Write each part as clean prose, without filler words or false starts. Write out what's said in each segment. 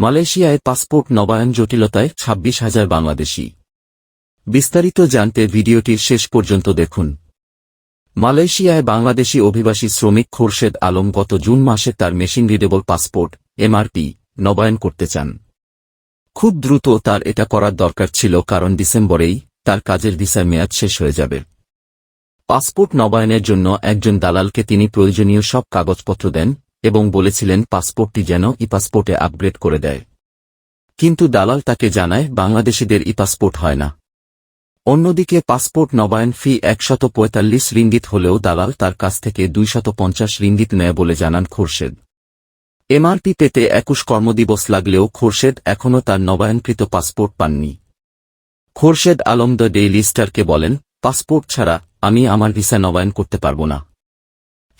মালয়েশিয়ায় পাসপোর্ট নবায়ন জটিলতায় ২৬,০০০ বাংলাদেশি। বিস্তারিত জানতে ভিডিওটির শেষ পর্যন্ত দেখুন। মালয়েশিয়ায় বাংলাদেশি অভিবাসী শ্রমিক খোরশেদ আলম গত জুন মাসে তার মেশিন রিডেবল পাসপোর্ট এমআরপি নবায়ন করতে চান। খুব দ্রুত তার এটা করার দরকার ছিল, কারণ ডিসেম্বরেই তার কাজের ভিসার মেয়াদ শেষ হয়ে যাবে। পাসপোর্ট নবায়নের জন্য একজন দালালকে তিনি প্রয়োজনীয় সব কাগজপত্র দেন এবং বলেছিলেন পাসপোর্টটি যেন ই-পাসপোর্টে আপগ্রেড করে দেয়। কিন্তু দালাল তাকে জানায় বাংলাদেশিদের ই-পাসপোর্ট হয় না। অন্যদিকে পাসপোর্ট নবায়ন ফি ১৪৫ রিঙ্গিত হলেও দালাল তার কাছ থেকে ২৫০ রিঙ্গিত নেয় বলে জানান খোরশেদ। এমআরপি পেতে ২১ কর্মদিবস লাগলেও খোরশেদ এখনও তার নবায়নকৃত পাসপোর্ট পাননি। খোরশেদ আলম দ্য ডেইলি স্টারকে বলেন, পাসপোর্ট ছাড়া আমি আমার ভিসা নবায়ন করতে পারব না।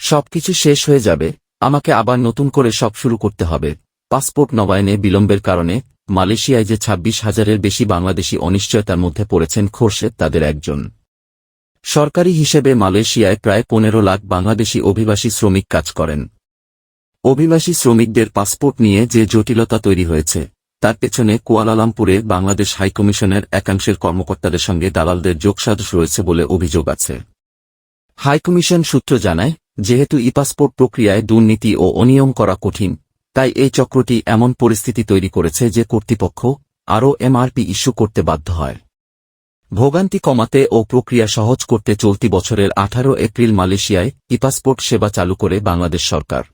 সবকিছু শেষ হয়ে যাবে, আমাকে আবার নতুন করে সব শুরু করতে হবে। পাসপোর্ট নবায়নে বিলম্বের কারণে মালয়েশিয়ায় যে ২৬,০০০-এর বেশি বাংলাদেশি অনিশ্চয়তার মধ্যে পড়েছেন খোরশেদ তাদের একজন। সরকারি হিসেবে মালয়েশিয়ায় প্রায় ১৫ লাখ বাংলাদেশি অভিবাসী শ্রমিক কাজ করেন। অভিবাসী শ্রমিকদের পাসপোর্ট নিয়ে যে জটিলতা তৈরি হয়েছে তার পেছনে কুয়ালালামপুরে বাংলাদেশ হাইকমিশনের একাংশের কর্মকর্তাদের সঙ্গে দালালদের যোগসাজশ রয়েছে বলে অভিযোগ আছে। হাইকমিশন সূত্র জানায়, যেহেতু ই-পাসপোর্ট প্রক্রিয়ায় দুর্নীতি ও অনিয়ম করা কঠিন, তাই এই চক্রটি এমন পরিস্থিতি তৈরি করেছে যে কর্তৃপক্ষ আরও এমআরপি ইস্যু করতে বাধ্য হয়। ভোগান্তি কমাতে ও প্রক্রিয়া সহজ করতে চলতি বছরের ১৮ এপ্রিল মালয়েশিয়ায় ই-পাসপোর্ট সেবা চালু করে বাংলাদেশ সরকার।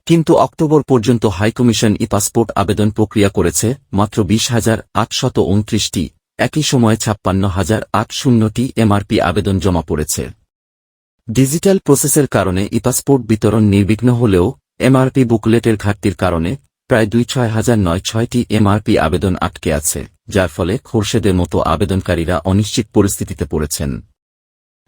কিন্তু অক্টোবর পর্যন্ত হাইকমিশন ই-পাসপোর্ট আবেদন প্রক্রিয়া করেছে মাত্র ২০,৮২৯টি। একই সময়ে ৫৬,৮০০টি এমআরপি আবেদন জমা পড়েছে। ডিজিটাল প্রসেসের কারণে ই-পাসপোর্ট বিতরণ নির্বিঘ্ন হলেও এমআরপি বুকলেটের ঘাটতির কারণে প্রায় ২৬,৯০৬টি এমআরপি আবেদন আটকে আছে, যার ফলে খোরশেদের মতো আবেদনকারীরা অনিশ্চিত পরিস্থিতিতে পড়েছেন।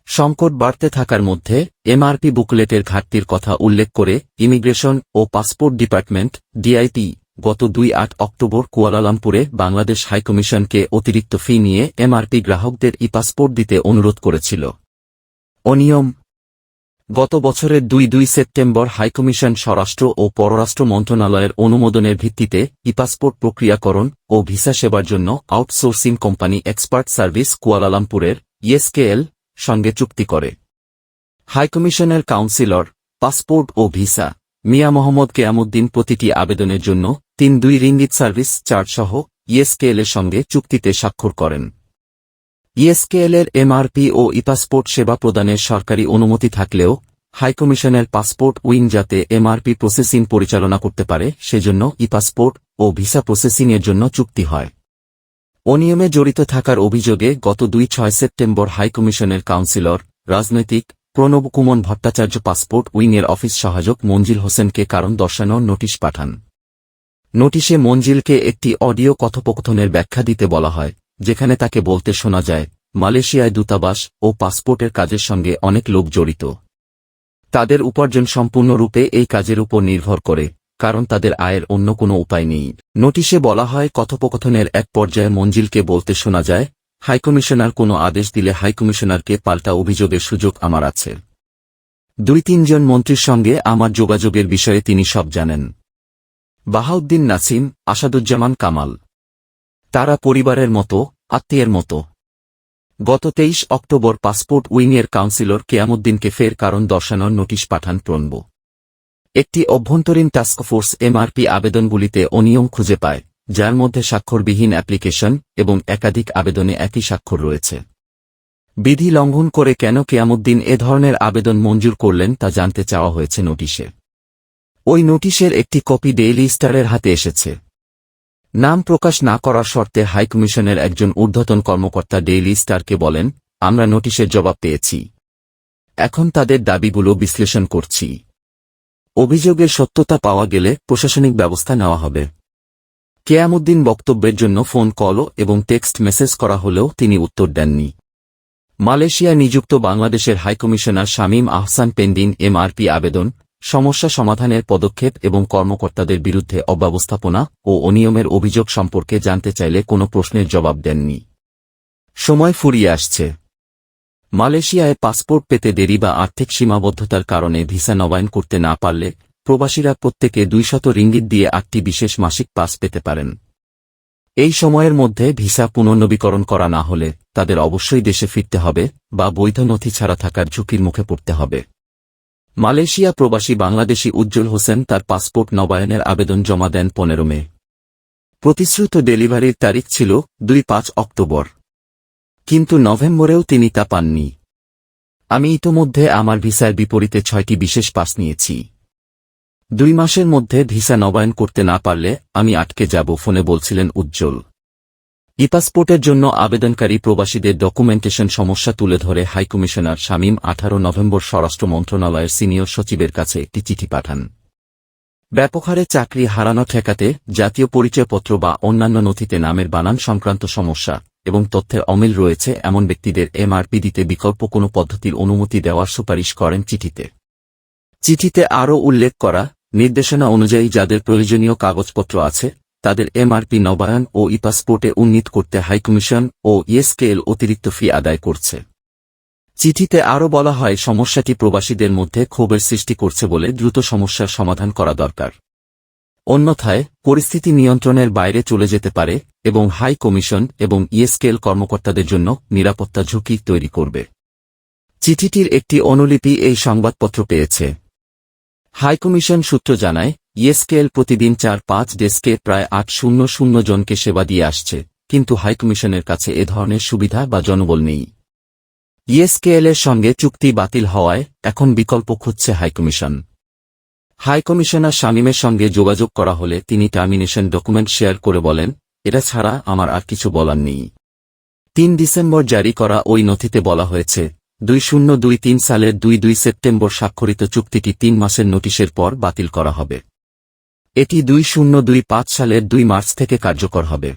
সংকট বাড়তে থাকার মধ্যে এমআরপি বুকলেটের ঘাটতির কথা উল্লেখ করে ইমিগ্রেশন ও পাসপোর্ট ডিপার্টমেন্ট ডিআইপি গত ২-৮ অক্টোবর কুয়ালালামপুরে বাংলাদেশ হাইকমিশনকে অতিরিক্ত ফি নিয়ে এমআরপি গ্রাহকদের ই-পাসপোর্ট দিতে অনুরোধ করেছিল। অনিয়ম। গত বছরের ২ সেপ্টেম্বর হাইকমিশন স্বরাষ্ট্র ও পররাষ্ট্র মন্ত্রণালয়ের অনুমোদনের ভিত্তিতে ই-পাসপোর্ট প্রক্রিয়াকরণ ও ভিসা সেবার জন্য আউটসোর্সিং কোম্পানি এক্সপার্ট সার্ভিস কুয়ালালামপুরের ইএসকেএল সঙ্গে চুক্তি করে। হাইকমিশনের কাউন্সিলর পাসপোর্ট ও ভিসা মিয়া মোহাম্মদ কেয়ামুদ্দিন প্রতিটি আবেদনের জন্য ৩ রিঙ্গিত সার্ভিস চার্জ সহ ইএসকেএলের সঙ্গে চুক্তিতে স্বাক্ষর করেন। ইএসকেএলের এমআরপি ও ই-পাসপোর্ট সেবা প্রদানের সরকারি অনুমতি থাকলেও হাইকমিশনের পাসপোর্ট উইং যাতে এমআরপি প্রসেসিং পরিচালনা করতে পারে সেজন্য ই-পাসপোর্ট ও ভিসা প্রসেসিংয়ের জন্য চুক্তি হয়। অনিয়মে জড়িত থাকার অভিযোগে গত ২-৬ সেপ্টেম্বর হাইকমিশনের কাউন্সিলর রাজনৈতিক প্রণব কুমন ভট্টাচার্য পাসপোর্ট উইংয়ের অফিস সহায়ক মঞ্জিল হোসেনকে কারণ দর্শানোর নোটিশ পাঠান। নোটিশে মঞ্জিলকে একটি অডিও কথোপকথনের ব্যাখ্যা দিতে বলা হয়, যেখানে তাকে বলতে শোনা যায়, মালয়েশিয়ায় দূতাবাস ও পাসপোর্টের কাজের সঙ্গে অনেক লোক জড়িত। তাদের উপার্জন সম্পূর্ণরূপে এই কাজের উপর নির্ভর করে, কারণ তাদের আয়ের অন্য কোনো উপায় নেই। নোটিশে বলা হয়, কথোপকথনের এক পর্যায়ে মঞ্জিলকে বলতে শোনা যায়, হাইকমিশনার কোনো আদেশ দিলে হাইকমিশনারকে পাল্টা অভিযোগের সুযোগ আমার আছে। ২-৩ জন মন্ত্রীর সঙ্গে আমার যোগাযোগের বিষয়ে তিনি সব জানেন। বাহাউদ্দিন নাসিম, আসাদুজ্জামান কামাল। তারা পরিবারের মতো, আত্মীয়ের মতো। গত ২৩ অক্টোবর পাসপোর্ট উইংয়ের কাউন্সিলর কেয়ামুদ্দিনকে ফের কারণ দর্শানোর নোটিশ পাঠান প্রণব। একটি অভ্যন্তরীণ টাস্কফোর্স এমআরপি আবেদনগুলিতে অনিয়ম খুঁজে পায়, যার মধ্যে স্বাক্ষরবিহীন অ্যাপ্লিকেশন এবং একাধিক আবেদনে একই স্বাক্ষর রয়েছে। বিধি লঙ্ঘন করে কেন কেয়ামুদ্দিন এ ধরনের আবেদন মঞ্জুর করলেন তা জানতে চাওয়া হয়েছে নোটিশে। ওই নোটিশের একটি কপি ডেইলি স্টারের হাতে এসেছে। নাম প্রকাশ না করার শর্তে হাইকমিশনের একজন ঊর্ধ্বতন কর্মকর্তা ডেইলি স্টারকে বলেন, আমরা নোটিশের জবাব পেয়েছি, এখন তাদের দাবিগুলো বিশ্লেষণ করছি। অভিযোগের সত্যতা পাওয়া গেলে প্রশাসনিক ব্যবস্থা নেওয়া হবে। কেয়ামুদ্দিন বক্তব্যের জন্য ফোন কল এবং টেক্সট মেসেজ করা হলেও তিনি উত্তর দেননি। মালয়েশিয়ায় নিযুক্ত বাংলাদেশের high commissioner Shamim Ahsan pending MRP আবেদন, সমস্যা সমাধানের পদক্ষেপ এবং কর্মকর্তাদের বিরুদ্ধে অব্যবস্থাপনা ও অনিয়মের অভিযোগ সম্পর্কে জানতে চাইলে কোনো প্রশ্নের জবাব দেননি। সময় ফুরিয়ে আসছে। মালয়েশিয়ায় পাসপোর্ট পেতে দেরি বা আর্থিক সীমাবদ্ধতার কারণে ভিসা নবায়ন করতে না পারলে প্রবাসীরা প্রত্যেকে 200 রিঙ্গিত দিয়ে 8টি বিশেষ মাসিক পাস পেতে পারেন। এই সময়ের মধ্যে ভিসা পুনর্নবীকরণ করা না হলে তাদের অবশ্যই দেশে ফিরতে হবে বা বৈধ নথি ছাড়া থাকার ঝুঁকির মুখে পড়তে হবে। মালয়েশিয়া প্রবাসী বাংলাদেশি উজ্জ্বল হোসেন তার পাসপোর্ট নবায়নের আবেদন জমা দেন 15 মে। প্রতিশ্রুত ডেলিভারির তারিখ ছিল 2-5 অক্টোবর, কিন্তু নভেম্বরেও তিনি তা পাননি। আমি ইতোমধ্যে আমার ভিসার বিপরীতে 6টি বিশেষ পাস নিয়েছি। 2 মাসের মধ্যে ভিসা নবায়ন করতে না পারলে আমি আটকে যাব, ফোনে বলছিলেন উজ্জ্বল। ই-পাসপোর্টের জন্য আবেদনকারী প্রবাসীদের ডকুমেন্টেশন সমস্যা তুলে ধরে হাইকমিশনার শামীম 18 নভেম্বর স্বরাষ্ট্র মন্ত্রণালয়ের সিনিয়র সচিবের কাছে একটি চিঠি পাঠান। ব্যাপক হারে চাকরি হারানো ঠেকাতে জাতীয় পরিচয়পত্র বা অন্যান্য নথিতে নামের বানান সংক্রান্ত সমস্যা এবং তথ্যের অমিল রয়েছে এমন ব্যক্তিদের এমআরপি দিতে বিকল্প কোনো পদ্ধতির অনুমতি দেওয়ার সুপারিশ করেন চিঠিতে। চিঠিতে আরও উল্লেখ করা নির্দেশনা অনুযায়ী যাদের প্রয়োজনীয় কাগজপত্র আছে তাদের এমআরপি নবায়ন ও ই-পাসপোর্টে উন্নীত করতে হাইকমিশন ও ইএসকেএল অতিরিক্ত ফি আদায় করছে। চিঠিতে আরও বলা হয় সমস্যাটি প্রবাসীদের মধ্যে ক্ষোভের সৃষ্টি করছে বলে দ্রুত সমস্যার সমাধান করা দরকার, অন্যথায় পরিস্থিতি নিয়ন্ত্রণের বাইরে চলে যেতে পারে এবং হাই কমিশন এবং ইএসকেএল কর্মকর্তাদের জন্য নিরাপত্তা ঝুঁকি তৈরি করবে। চিঠিটির একটি অনুলিপি এই সংবাদপত্র পেয়েছে। হাইকমিশন সূত্র জানায় ইএসকেএল প্রতিদিন 4-5 ডেস্কে প্রায় 800 জনকে সেবা দিয়ে আসছে, কিন্তু হাইকমিশনের কাছে এ ধরনের সুবিধা বা জনবল নেই। ইএসকেএলের সঙ্গে চুক্তি বাতিল হওয়ায় এখন বিকল্প খুঁজছে হাইকমিশন। হাইকমিশনার শামীমের সঙ্গে যোগাযোগ করা হলে তিনি টার্মিনেশন ডকুমেন্ট শেয়ার করে বলেন, এটা ছাড়া আমার আর কিছু বলার নেই। 3 ডিসেম্বর জারি করা ওই নথিতে বলা হয়েছে 2023 সালের 2 সেপ্টেম্বর স্বাক্ষরিত চুক্তিটি 3 মাসের নোটিশের পর বাতিল করা হবে। এটি 2025 সালের 2 মার্চ থেকে কার্যকর হবে।